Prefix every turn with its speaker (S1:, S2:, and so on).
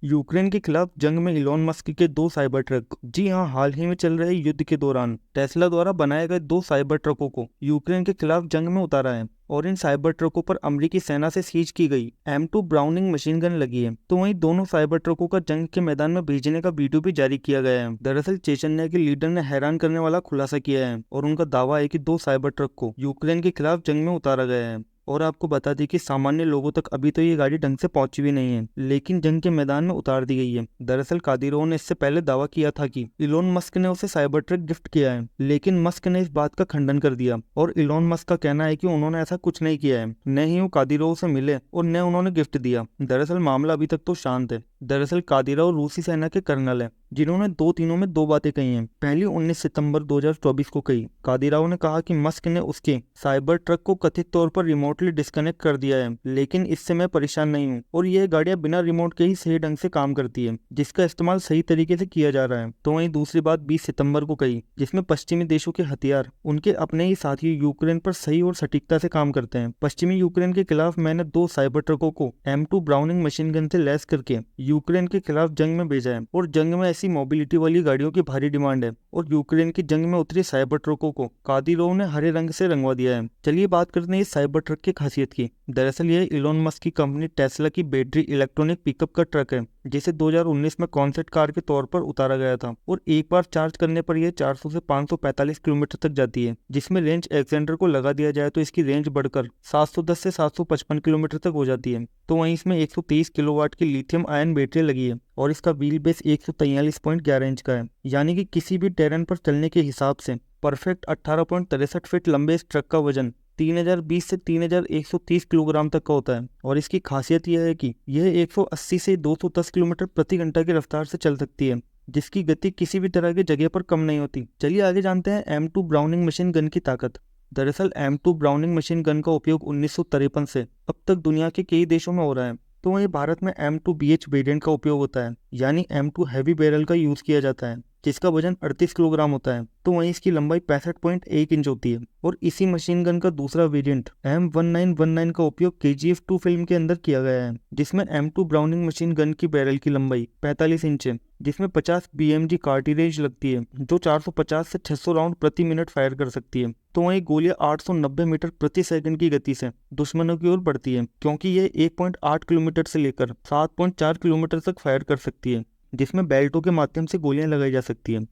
S1: Ukraine के खिलाफ जंग में इलॉन मस्क के दो साइबर ट्रक। जी हाँ, हाल ही में चल रहे युद्ध के दौरान टेस्ला द्वारा बनाए गए दो साइबर ट्रकों को यूक्रेन के खिलाफ जंग में उतारा है और इन साइबर ट्रकों पर अमेरिकी सेना से सीज की गई M2 ब्राउनिंग मशीन गन लगी है। तो वहीं दोनों साइबर ट्रकों का जंग के मैदान में भेजने का वीडियो भी जारी किया गया है। दरअसल चेचन्या के लीडर ने हैरान करने वाला खुलासा किया है और उनका दावा है कि दो साइबर ट्रक को यूक्रेन के खिलाफ जंग में उतारा गया है। और आपको बता दें कि सामान्य लोगों तक अभी तो ये गाड़ी ढंग से पहुंची भी नहीं है, लेकिन जंग के मैदान में उतार दी गई है। दरअसल कादिरोव ने इससे पहले दावा किया था कि इलोन मस्क ने उसे साइबर ट्रक गिफ्ट किया है, लेकिन मस्क ने इस बात का खंडन कर दिया और इलोन मस्क का कहना है कि उन्होंने ऐसा कुछ नहीं किया है, न ही वो कादिरोव से मिले और न उन्होंने गिफ्ट दिया। दरअसल मामला अभी तक तो शांत है। दरअसल कादिरोव रूसी सेना के कर्नल है, जिन्होंने दो तीनों में दो बातें कही हैं। पहली 19 सितंबर 2024 को कही। कादिरोव ने कहा कि मस्क ने उसके साइबर ट्रक को कथित तौर पर रिमोटली डिस्कनेक्ट कर दिया है, लेकिन इससे मैं परेशान नहीं हूँ और यह गाड़ियां बिना रिमोट के ही सही ढंग से काम करती है, जिसका इस्तेमाल सही तरीके से किया जा रहा है। तो वहीं दूसरी बात 20 सितंबर को कही, जिसमें पश्चिमी देशों के हथियार उनके अपने ही साथी यूक्रेन पर सही और सटीकता से काम करते हैं। पश्चिमी यूक्रेन के खिलाफ मैंने दो साइबर ट्रकों को M2 ब्राउनिंग मशीन गन से लैस करके यूक्रेन के खिलाफ जंग में भेजा है और जंग में ऐसी मोबिलिटी वाली गाड़ियों की भारी डिमांड है और यूक्रेन की जंग में उतरी साइबर ट्रकों को कादिरोव ने हरे रंग से रंगवा दिया है। चलिए बात करते हैं इस साइबर ट्रक की खासियत की। दरअसल यह इलोन मस्क की कंपनी टेस्ला की बैटरी इलेक्ट्रॉनिक पिकअप का ट्रक है, जिसे 2019 में कॉन्सेप्ट कार के तौर पर उतारा गया था और एक बार चार्ज करने पर यह 400 से 545 किलोमीटर तक जाती है, जिसमें रेंज एक्सटेंडर को लगा दिया जाए तो इसकी रेंज बढ़कर 710 से 755 किलोमीटर तक हो जाती है। तो वहीं इसमें 123 किलोवाट की लिथियम आयन बैटरी लगी है और इसका व्हील बेस 143.11 इंच का है, यानी कि किसी भी टेरेन पर चलने के हिसाब से परफेक्ट 18.63 फीट लंबे इस ट्रक का वजन 3020 से 3130 किलोग्राम तक का होता है। और इसकी खासियत यह है कि यह 180 से 210 किलोमीटर प्रति घंटा की रफ्तार से चल सकती है, जिसकी गति किसी भी तरह की जगह पर कम नहीं होती। चलिए आगे जानते हैं M2 ब्राउनिंग मशीन गन की ताकत। दरअसल M2 ब्राउनिंग मशीन गन का उपयोग 1953 से अब तक दुनिया के कई देशों में हो रहा है। तो वहीं भारत में M2BH वेरिएंट का उपयोग होता है, यानी M2 हैवी बैरल का यूज किया जाता है, जिसका वजन 38 किलोग्राम होता है। तो वहीं इसकी लंबाई 65.1 इंच होती है। और इसी मशीन गन का दूसरा वेरिएंट M1919 का उपयोग KGF2 फिल्म के अंदर किया गया है, जिसमें M2 ब्राउनिंग मशीन गन की बैरल की लंबाई 45 इंच है, जिसमें 50 BMG कार्टिलेज लगती है, जो 450 से 600 राउंड प्रति मिनट फायर कर सकती है। तो वहीं गोलियां 890 मीटर प्रति सेकंड की गति से दुश्मनों की ओर बढ़ती है, क्योंकि ये 1.8 किलोमीटर से लेकर 7.4 किलोमीटर तक फायर कर सकती है, जिसमें बेल्टों के माध्यम से गोलियां लगाई जा सकती है।